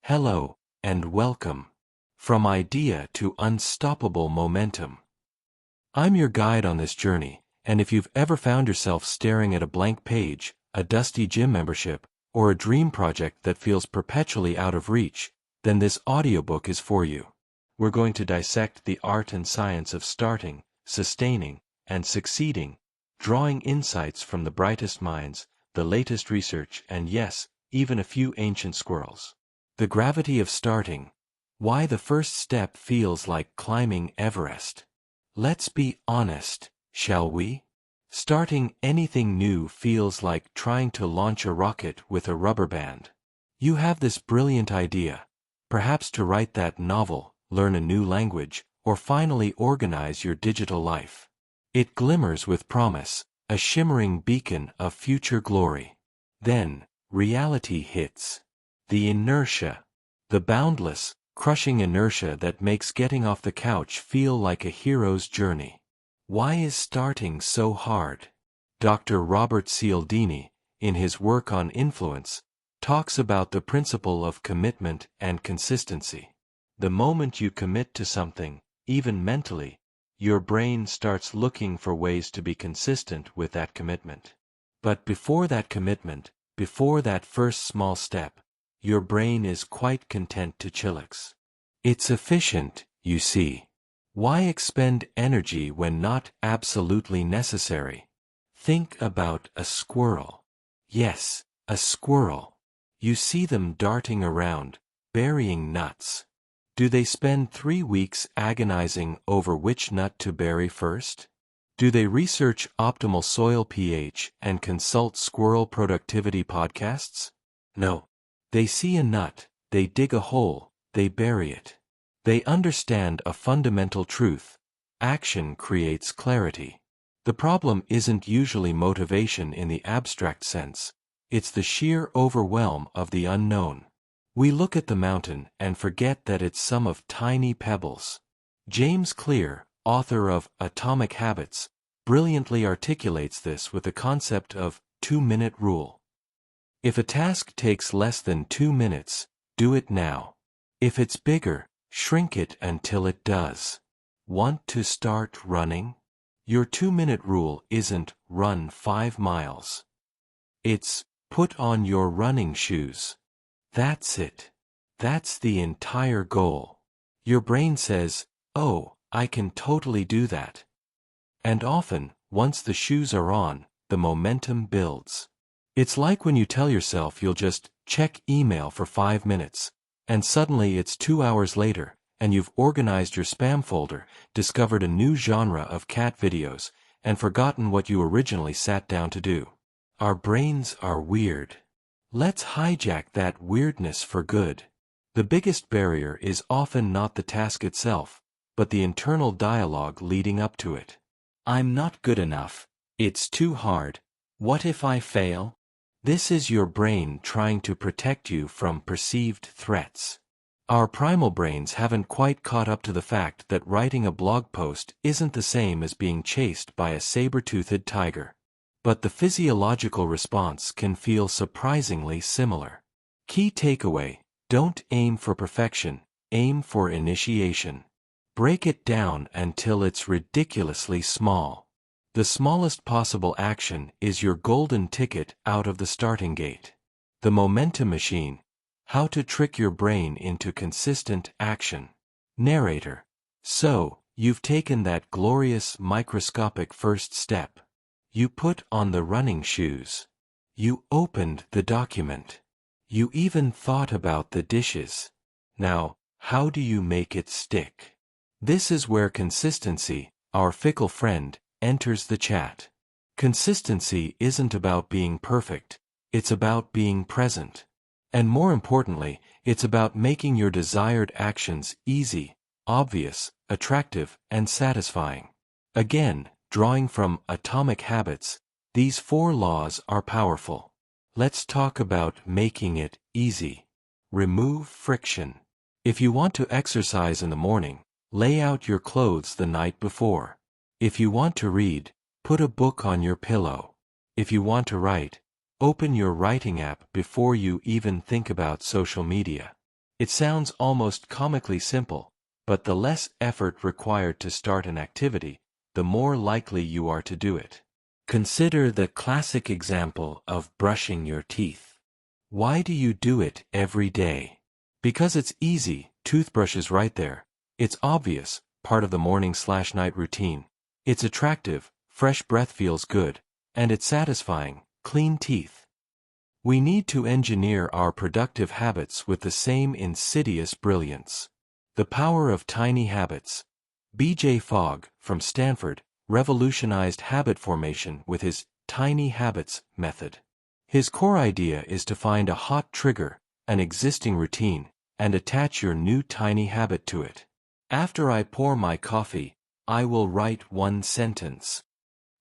Hello, and welcome. From idea to unstoppable momentum. I'm your guide on this journey, and if you've ever found yourself staring at a blank page, a dusty gym membership, or a dream project that feels perpetually out of reach, then this audiobook is for you. We're going to dissect the art and science of starting, sustaining, and succeeding, drawing insights from the brightest minds, the latest research, and yes, even a few ancient squirrels. The gravity of starting. Why the first step feels like climbing Everest. Let's be honest, shall we? Starting anything new feels like trying to launch a rocket with a rubber band. You have this brilliant idea, perhaps to write that novel, learn a new language, or finally organize your digital life. It glimmers with promise, a shimmering beacon of future glory. Then, reality hits. The inertia. The boundless, crushing inertia that makes getting off the couch feel like a hero's journey. Why is starting so hard? Dr. Robert Cialdini, in his work on influence, talks about the principle of commitment and consistency. The moment you commit to something, even mentally, your brain starts looking for ways to be consistent with that commitment. But before that commitment, before that first small step, your brain is quite content to chillax. It's efficient, you see. Why expend energy when not absolutely necessary? Think about a squirrel. Yes, a squirrel. You see them darting around, burying nuts. Do they spend 3 weeks agonizing over which nut to bury first? Do they research optimal soil pH and consult squirrel productivity podcasts? No. They see a nut, they dig a hole, they bury it. They understand a fundamental truth. Action creates clarity. The problem isn't usually motivation in the abstract sense. It's the sheer overwhelm of the unknown. We look at the mountain and forget that it's some of tiny pebbles. James Clear, author of Atomic Habits, brilliantly articulates this with the concept of 2-minute rule. If a task takes less than 2 minutes, do it now. If it's bigger, shrink it until it does. Want to start running? Your 2-minute rule isn't run 5 miles. It's put on your running shoes. That's it. That's the entire goal. Your brain says, oh, I can totally do that. And often, once the shoes are on, the momentum builds. It's like when you tell yourself you'll just check email for 5 minutes, and suddenly it's 2 hours later, and you've organized your spam folder, discovered a new genre of cat videos, and forgotten what you originally sat down to do. Our brains are weird. Let's hijack that weirdness for good. The biggest barrier is often not the task itself, but the internal dialogue leading up to it. I'm not good enough. It's too hard. What if I fail? This is your brain trying to protect you from perceived threats. Our primal brains haven't quite caught up to the fact that writing a blog post isn't the same as being chased by a saber-toothed tiger. But the physiological response can feel surprisingly similar. Key takeaway: don't aim for perfection, aim for initiation. Break it down until it's ridiculously small. The smallest possible action is your golden ticket out of the starting gate. The momentum machine. How to trick your brain into consistent action. Narrator. So, you've taken that glorious microscopic first step. You put on the running shoes. You opened the document. You even thought about the dishes. Now, how do you make it stick? This is where consistency, our fickle friend, enters the chat. Consistency isn't about being perfect, it's about being present. And more importantly, it's about making your desired actions easy, obvious, attractive, and satisfying. Again, drawing from Atomic Habits, these 4 laws are powerful. Let's talk about making it easy. Remove friction. If you want to exercise in the morning, lay out your clothes the night before. If you want to read, put a book on your pillow. If you want to write, open your writing app before you even think about social media. It sounds almost comically simple, but the less effort required to start an activity, the more likely you are to do it. Consider the classic example of brushing your teeth. Why do you do it every day? Because it's easy, toothbrush is right there. It's obvious, part of the morning/night routine. It's attractive, fresh breath feels good, and it's satisfying, clean teeth. We need to engineer our productive habits with the same insidious brilliance. The power of tiny habits. B.J. Fogg, from Stanford, revolutionized habit formation with his tiny habits method. His core idea is to find a hot trigger, an existing routine, and attach your new tiny habit to it. After I pour my coffee, I will write one sentence.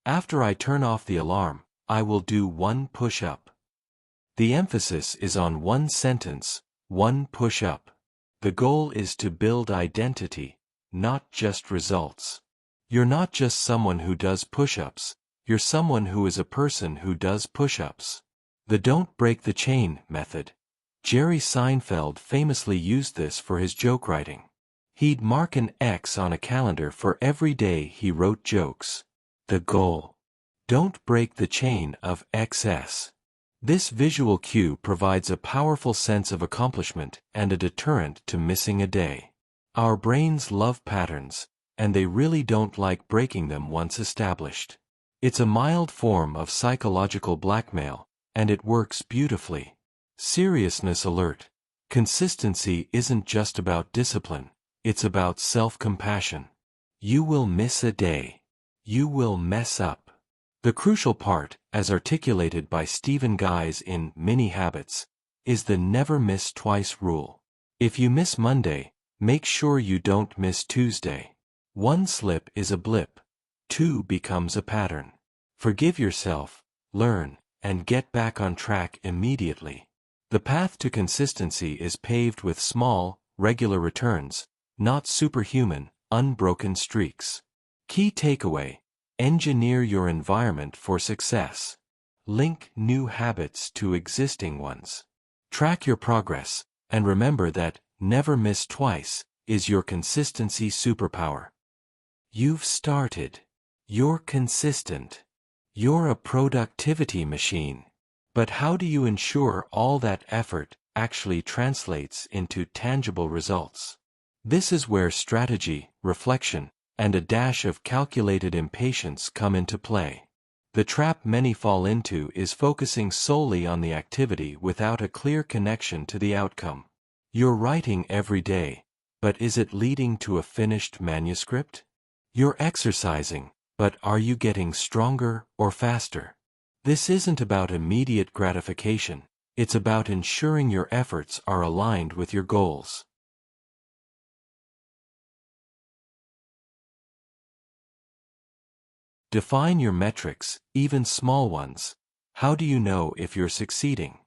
After I turn off the alarm, I will do one push-up. The emphasis is on one sentence, one push-up. The goal is to build identity, not just results. You're not just someone who does push-ups, you're someone who is a person who does push-ups. The don't break the chain method. Jerry Seinfeld famously used this for his joke writing. He'd mark an X on a calendar for every day he wrote jokes. The goal. Don't break the chain of XS. This visual cue provides a powerful sense of accomplishment and a deterrent to missing a day. Our brains love patterns, and they really don't like breaking them once established. It's a mild form of psychological blackmail, and it works beautifully. Seriousness alert. Consistency isn't just about discipline, it's about self-compassion. You will miss a day. You will mess up. The crucial part, as articulated by Stephen Guise in Mini Habits, is the never miss twice rule. If you miss Monday, make sure you don't miss Tuesday. One slip is a blip. Two becomes a pattern. Forgive yourself, learn, and get back on track immediately. The path to consistency is paved with small, regular returns, not superhuman, unbroken streaks. Key takeaway: engineer your environment for success. Link new habits to existing ones. Track your progress, and remember that never miss twice is your consistency superpower. You've started. You're consistent. You're a productivity machine. But how do you ensure all that effort actually translates into tangible results? This is where strategy, reflection, and a dash of calculated impatience come into play. The trap many fall into is focusing solely on the activity without a clear connection to the outcome. You're writing every day, but is it leading to a finished manuscript? You're exercising, but are you getting stronger or faster? This isn't about immediate gratification, it's about ensuring your efforts are aligned with your goals. Define your metrics, even small ones. How do you know if you're succeeding?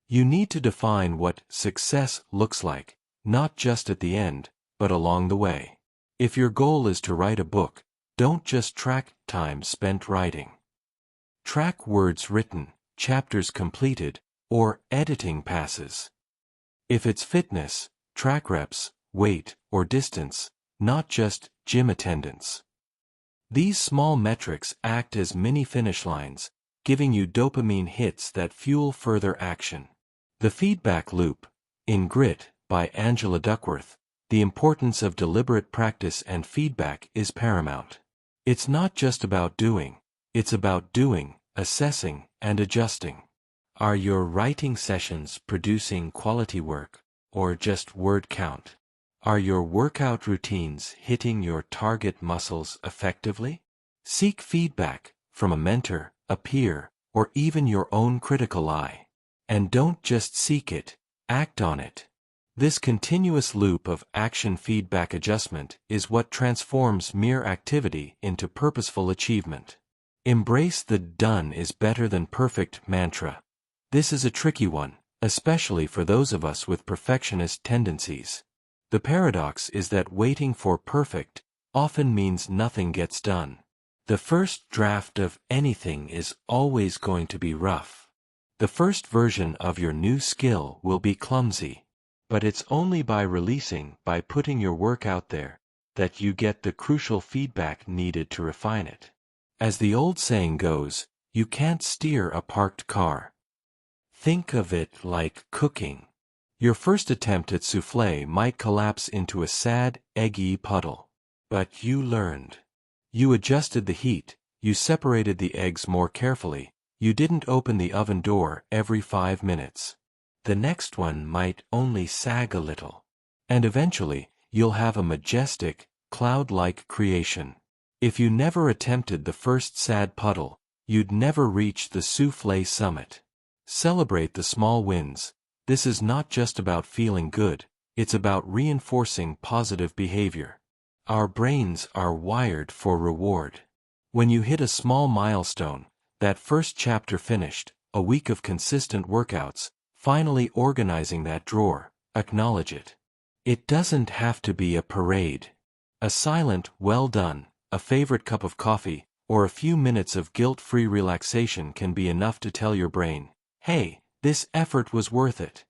You need to define what success looks like, not just at the end, but along the way. If your goal is to write a book, don't just track time spent writing. Track words written, chapters completed, or editing passes. If it's fitness, track reps, weight, or distance, not just gym attendance. These small metrics act as mini finish lines, giving you dopamine hits that fuel further action. The feedback loop. In Grit, by Angela Duckworth, the importance of deliberate practice and feedback is paramount. It's not just about doing, it's about doing, assessing, and adjusting. Are your writing sessions producing quality work, or just word count? Are your workout routines hitting your target muscles effectively? Seek feedback from a mentor, a peer, or even your own critical eye. And don't just seek it, act on it. This continuous loop of action feedback adjustment is what transforms mere activity into purposeful achievement. Embrace the done is better than perfect mantra. This is a tricky one, especially for those of us with perfectionist tendencies. The paradox is that waiting for perfect often means nothing gets done. The first draft of anything is always going to be rough. The first version of your new skill will be clumsy. But it's only by releasing, by putting your work out there, that you get the crucial feedback needed to refine it. As the old saying goes, you can't steer a parked car. Think of it like cooking. Your first attempt at soufflé might collapse into a sad, eggy puddle. But you learned. You adjusted the heat, you separated the eggs more carefully, you didn't open the oven door every 5 minutes. The next one might only sag a little. And eventually, you'll have a majestic, cloud-like creation. If you never attempted the first sad puddle, you'd never reach the soufflé summit. Celebrate the small wins. This is not just about feeling good, it's about reinforcing positive behavior. Our brains are wired for reward. When you hit a small milestone, that first chapter finished, a week of consistent workouts, finally organizing that drawer, acknowledge it. It doesn't have to be a parade. A silent, well done, a favorite cup of coffee, or a few minutes of guilt-free relaxation can be enough to tell your brain, hey, this effort was worth it.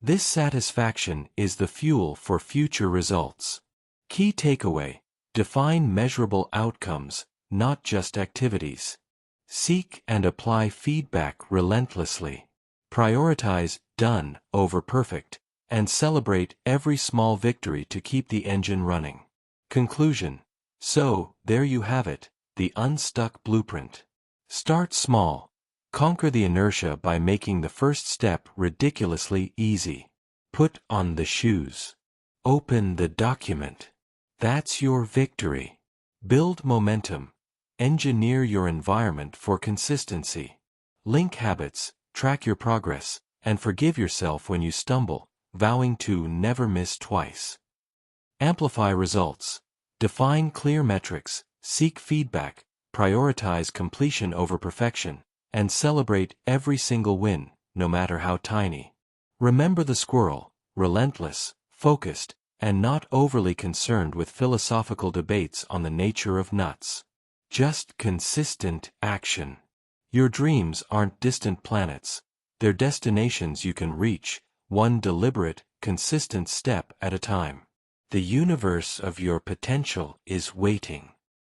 This satisfaction is the fuel for future results. Key takeaway: define measurable outcomes, not just activities. Seek and apply feedback relentlessly. Prioritize done over perfect, and celebrate every small victory to keep the engine running. Conclusion: so, there you have it, the unstuck blueprint. Start small. Conquer the inertia by making the first step ridiculously easy. Put on the shoes. Open the document. That's your victory. Build momentum. Engineer your environment for consistency. Link habits, track your progress, and forgive yourself when you stumble, vowing to never miss twice. Amplify results. Define clear metrics, seek feedback, prioritize completion over perfection, and celebrate every single win, no matter how tiny. Remember the squirrel, relentless, focused, and not overly concerned with philosophical debates on the nature of nuts. Just consistent action. Your dreams aren't distant planets, they're destinations you can reach, one deliberate, consistent step at a time. The universe of your potential is waiting.